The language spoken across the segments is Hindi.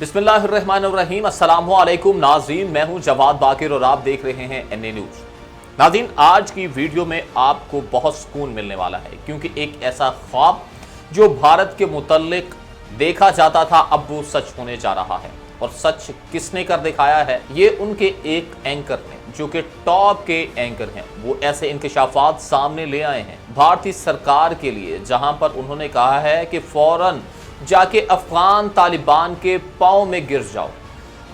बिस्मिल्लाहिर्रहमानिर्रहीम। अस्सलामु अलैकुम नाज़रीन, मैं हूं जवाद बाकिर और आप देख रहे हैं एनए न्यूज़। नाज़रीन, आज की वीडियो में आपको बहुत सुकून मिलने वाला है क्योंकि एक ऐसा ख्वाब जो भारत के मुतल्लिक देखा जाता था अब वो सच होने जा रहा है। और सच किसने कर दिखाया है? ये उनके एक एंकर ने जो कि टॉप के एंकर हैं, वो ऐसे इंकशाफात सामने ले आए हैं भारतीय सरकार के लिए, जहां पर उन्होंने कहा है कि फौरन जाके अफगान तालिबान के पांव में गिर जाओ।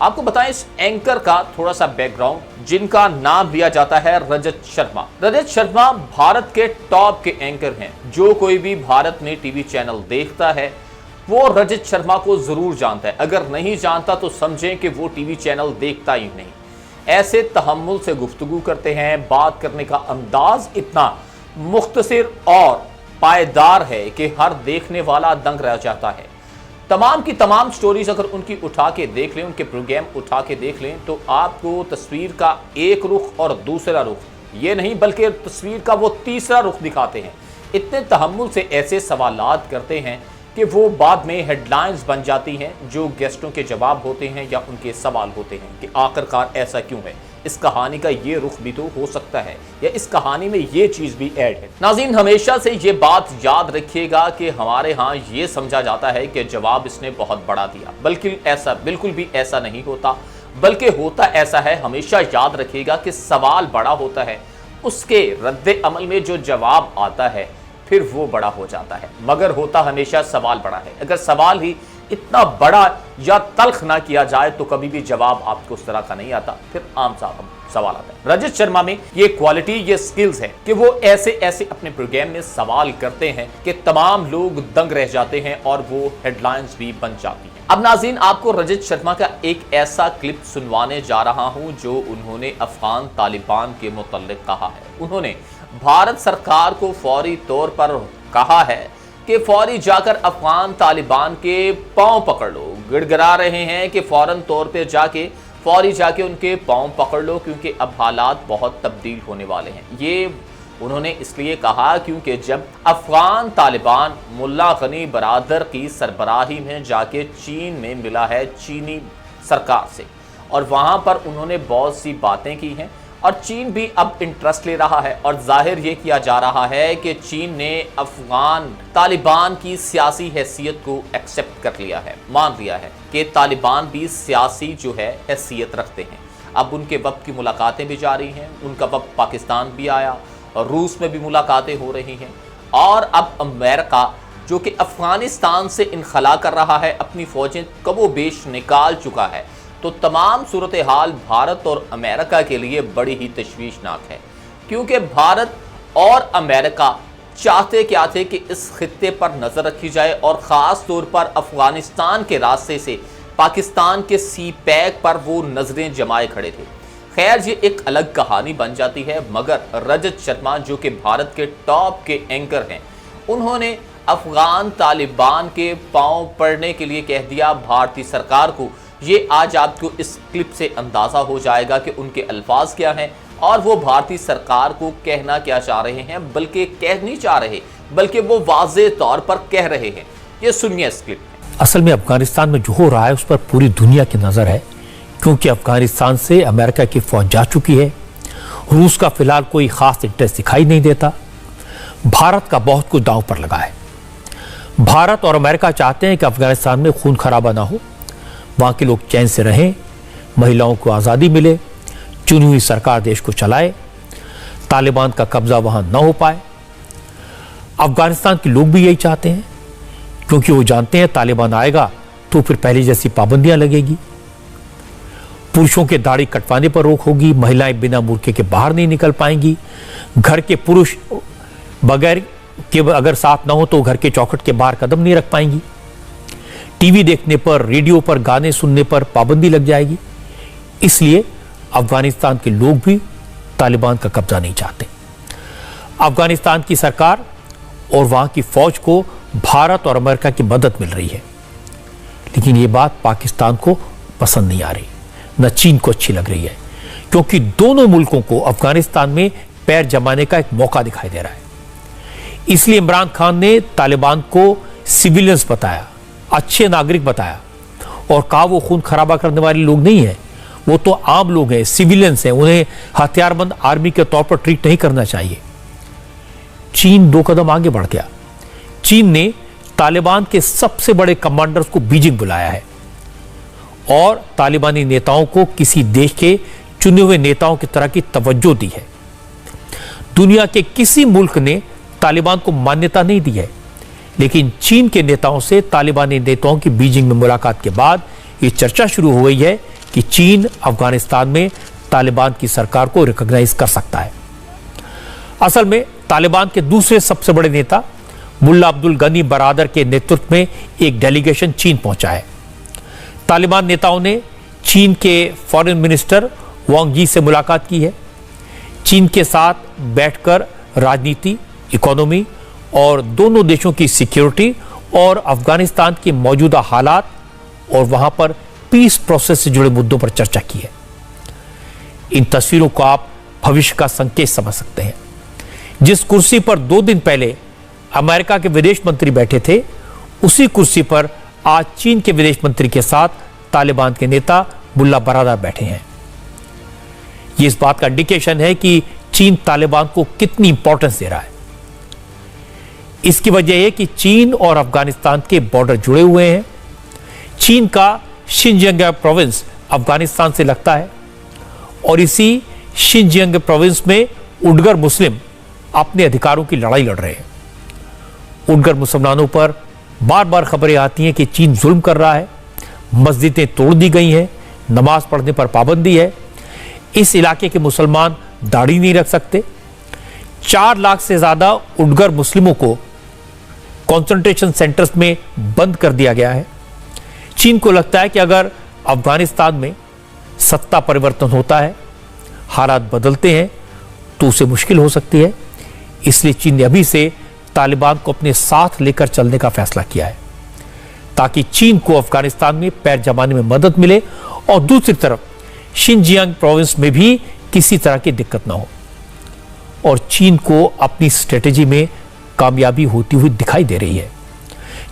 आपको बताएं इस एंकर का थोड़ा सा बैकग्राउंड, जिनका नाम लिया जाता है रजत शर्मा। रजत शर्मा भारत के टॉप के एंकर हैं। जो कोई भी भारत में टीवी चैनल देखता है वो रजत शर्मा को जरूर जानता है। अगर नहीं जानता तो समझें कि वो टीवी चैनल देखता ही नहीं। ऐसे तहम्मुल से गुफ्तगू करते हैं, बात करने का अंदाज इतना मुख्तसर और पायदार है कि हर देखने वाला दंग रह जाता है। तमाम की तमाम स्टोरीज अगर उनकी उठा के देख लें, उनके प्रोग्राम उठा के देख लें, तो आपको तस्वीर का एक रुख और दूसरा रुख, ये नहीं बल्कि तस्वीर का वो तीसरा रुख दिखाते हैं। इतने तहम्मुल से ऐसे सवालात करते हैं कि वो बाद में हेडलाइंस बन जाती हैं, जो गेस्टों के जवाब होते हैं या उनके सवाल होते हैं कि आखिरकार ऐसा क्यों है, इस कहानी का ये रुख भी तो हो सकता है, या इस कहानी में ये चीज़ भी ऐड है। नाज़रीन, हमेशा से ये बात याद रखिएगा कि हमारे यहाँ ये समझा जाता है कि जवाब इसने बहुत बड़ा दिया, बल्कि ऐसा बिल्कुल भी ऐसा नहीं होता, बल्कि होता ऐसा है। हमेशा याद रखिएगा कि सवाल बड़ा होता है, उसके रद्द अमल में जो जवाब आता है फिर वो बड़ा हो जाता है, मगर होता हमेशा सवाल बड़ा है। अगर सवाल ही इतना बड़ा या तल्ख ना किया जाए तो कभी भी जवाब आपको उस तरह का नहीं आता, फिर आम सवाल आता है। रजत शर्मा में ये क्वालिटी, ये स्किल्स है कि वो ऐसे ऐसे अपने प्रोग्राम में सवाल करते हैं कि तमाम लोग दंग रह जाते हैं और वो हेडलाइंस भी बन जाती हैं। अब नाज़रीन, आपको रजत शर्मा का एक ऐसा क्लिप सुनवाने जा रहा हूं जो उन्होंने अफगान तालिबान के मुतल्लिक कहा है। उन्होंने भारत सरकार को फौरी तौर पर कहा है कि फौरी जाकर अफगान तालिबान के पांव पकड़ लो। गिड़गिड़ा रहे हैं कि फौरन तौर पे फौरी जाके उनके पांव पकड़ लो क्योंकि अब हालात बहुत तब्दील होने वाले हैं। ये उन्होंने इसलिए कहा क्योंकि जब अफगान तालिबान मुल्ला गनी बरादर की सरबराही में जाके चीन में मिला है चीनी सरकार से, और वहाँ पर उन्होंने बहुत सी बातें की हैं और चीन भी अब इंटरेस्ट ले रहा है। और जाहिर ये किया जा रहा है कि चीन ने अफगान तालिबान की सियासी हैसियत को एक्सेप्ट कर लिया है, मान लिया है कि तालिबान भी सियासी जो है हैसियत रखते हैं। अब उनके वक्त की मुलाकातें भी जारी हैं, उनका वक्त पाकिस्तान भी आया और रूस में भी मुलाकातें हो रही हैं, और अब अमेरिका जो कि अफगानिस्तान से इनखला कर रहा है, अपनी फौजें कबोबेश निकाल चुका है। तो तमाम सूरत हाल भारत और अमेरिका के लिए बड़ी ही तशवीशनाक है, क्योंकि भारत और अमेरिका चाहते क्या थे कि इस खित्ते पर नज़र रखी जाए और ख़ास तौर पर अफगानिस्तान के रास्ते से पाकिस्तान के सी पैक पर वो नज़रें जमाए खड़े थे। खैर, ये एक अलग कहानी बन जाती है, मगर रजत शर्मा जो कि भारत के टॉप के एंकर हैं, उन्होंने अफगान तालिबान के पांव पड़ने के लिए कह दिया भारतीय सरकार को। ये आज आपको इस क्लिप से अंदाज़ा हो जाएगा कि उनके अल्फाज क्या हैं और वो भारतीय सरकार को कहना क्या चाह रहे हैं, बल्कि कह नहीं चाह रहे बल्कि वो वाज़े तौर पर कह रहे हैं। ये सुनिए इस क्लिप में। असल में अफगानिस्तान में जो हो रहा है उस पर पूरी दुनिया की नज़र है, क्योंकि अफगानिस्तान से अमेरिका की फौज जा चुकी है। रूस का फिलहाल कोई ख़ास इंटरेस्ट दिखाई नहीं देता। भारत का बहुत कुछ दांव पर लगा है। भारत और अमेरिका चाहते हैं कि अफगानिस्तान में खून खराबा ना हो, वहाँ के लोग चैन से रहें, महिलाओं को आज़ादी मिले, चुनी हुई सरकार देश को चलाए, तालिबान का कब्जा वहाँ न हो पाए। अफगानिस्तान के लोग भी यही चाहते हैं, क्योंकि वो जानते हैं तालिबान आएगा तो फिर पहले जैसी पाबंदियां लगेगी, पुरुषों के दाढ़ी कटवाने पर रोक होगी, महिलाएं बिना बुर्के के बाहर नहीं निकल पाएंगी, घर के पुरुष बगैर के अगर साथ ना हो तो घर के चौखट के बाहर कदम नहीं रख पाएंगी, टीवी देखने पर, रेडियो पर गाने सुनने पर पाबंदी लग जाएगी। इसलिए अफगानिस्तान के लोग भी तालिबान का कब्जा नहीं चाहते। अफगानिस्तान की सरकार और वहां की फौज को भारत और अमेरिका की मदद मिल रही है, लेकिन ये बात पाकिस्तान को पसंद नहीं आ रही, न चीन को अच्छी लग रही है, क्योंकि दोनों मुल्कों को अफगानिस्तान में पैर जमाने का एक मौका दिखाई दे रहा है। इसलिए इमरान खान ने तालिबान को सिविलियंस बताया, अच्छे नागरिक बताया, और कहा वो खून खराबा करने वाले लोग नहीं हैं, वो तो आम लोग हैं, सिविलियंस हैं, उन्हें हथियारबंद आर्मी के तौर पर ट्रीट नहीं करना चाहिए। चीन 2 कदम आगे बढ़ गया। चीन ने तालिबान के सबसे बड़े कमांडर्स को बीजिंग बुलाया है और तालिबानी नेताओं को किसी देश के चुने हुए नेताओं की तरह की तवज्जो दी है। दुनिया के किसी मुल्क ने तालिबान को मान्यता नहीं दी है, लेकिन चीन के नेताओं से तालिबानी नेताओं की बीजिंग में मुलाकात के बाद यह चर्चा शुरू हो गई है कि चीन अफगानिस्तान में तालिबान की सरकार को रिकॉग्नाइज कर सकता है। असल में तालिबान के दूसरे सबसे बड़े नेता मुल्ला अब्दुल गनी बरादर के नेतृत्व में एक डेलीगेशन चीन पहुंचा है। तालिबान नेताओं ने चीन के फॉरेन मिनिस्टर वांग यी से मुलाकात की है। चीन के साथ बैठकर राजनीति, इकोनॉमी और दोनों देशों की सिक्योरिटी और अफगानिस्तान के मौजूदा हालात और वहां पर पीस प्रोसेस से जुड़े मुद्दों पर चर्चा की है। इन तस्वीरों को आप भविष्य का संकेत समझ सकते हैं। जिस कुर्सी पर 2 दिन पहले अमेरिका के विदेश मंत्री बैठे थे, उसी कुर्सी पर आज चीन के विदेश मंत्री के साथ तालिबान के नेता मुल्ला बरादर बैठे हैं। यह इस बात का इंडिकेशन है कि चीन तालिबान को कितनी इंपॉर्टेंस दे रहा है। इसकी वजह है कि चीन और अफगानिस्तान के बॉर्डर जुड़े हुए हैं। चीन का शिनजियांग प्रोविंस अफगानिस्तान से लगता है और इसी शिनजियांग प्रोविंस में उइगर मुस्लिम अपने अधिकारों की लड़ाई लड़ रहे हैं। उइगर मुसलमानों पर बार बार खबरें आती हैं कि चीन जुल्म कर रहा है, मस्जिदें तोड़ दी गई हैं, नमाज पढ़ने पर पाबंदी है, इस इलाके के मुसलमान दाढ़ी नहीं रख सकते। 4 लाख से ज्यादा उइगर मुस्लिमों को कंसंट्रेशन सेंटर्स में बंद कर दिया गया है। चीन को लगता है कि अगर अफगानिस्तान में सत्ता परिवर्तन होता है, हालात बदलते हैं, तो उसे मुश्किल हो सकती है। इसलिए चीन ने अभी से तालिबान को अपने साथ लेकर चलने का फैसला किया है, ताकि चीन को अफगानिस्तान में पैर जमाने में मदद मिले और दूसरी तरफ शिनजियांग प्रोविंस में भी किसी तरह की दिक्कत ना हो। और चीन को अपनी स्ट्रेटेजी में कामयाबी होती हुई दिखाई दे रही है।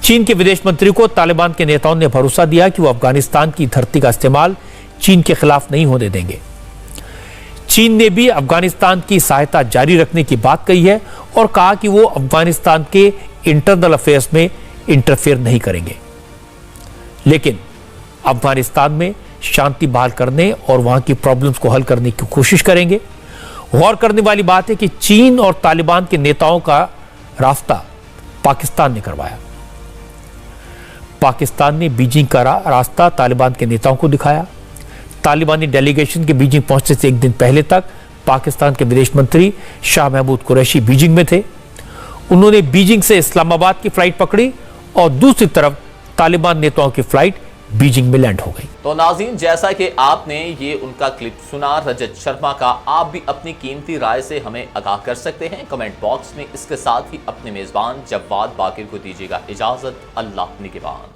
चीन के विदेश मंत्री को तालिबान के नेताओं ने भरोसा दिया कि वो अफगानिस्तान की धरती का इस्तेमाल चीन के खिलाफ नहीं होने देंगे। चीन ने भी अफगानिस्तान की सहायता जारी रखने की बात कही है और कहा कि वो अफगानिस्तान के इंटरनल अफेयर्स में इंटरफेयर नहीं करेंगे, लेकिन अफगानिस्तान में शांति बहाल करने और वहां की प्रॉब्लम्स को हल करने की कोशिश करेंगे। गौर करने वाली बात है कि चीन और तालिबान के नेताओं का रास्ता पाकिस्तान ने करवाया। पाकिस्तान ने बीजिंग का रास्ता तालिबान के नेताओं को दिखाया। तालिबानी डेलीगेशन के बीजिंग पहुंचने से 1 दिन पहले तक पाकिस्तान के विदेश मंत्री शाह महमूद कुरैशी बीजिंग में थे। उन्होंने बीजिंग से इस्लामाबाद की फ्लाइट पकड़ी और दूसरी तरफ तालिबान नेताओं की फ्लाइट बीजिंग में लैंड हो गई। तो नाज़रीन, जैसा कि आपने ये उनका क्लिप सुना रजत शर्मा का, आप भी अपनी कीमती राय से हमें आगाह कर सकते हैं कमेंट बॉक्स में। इसके साथ ही अपने मेजबान जवाद बाकिर को दीजिएगा इजाजत। अल्लाह निगहबान।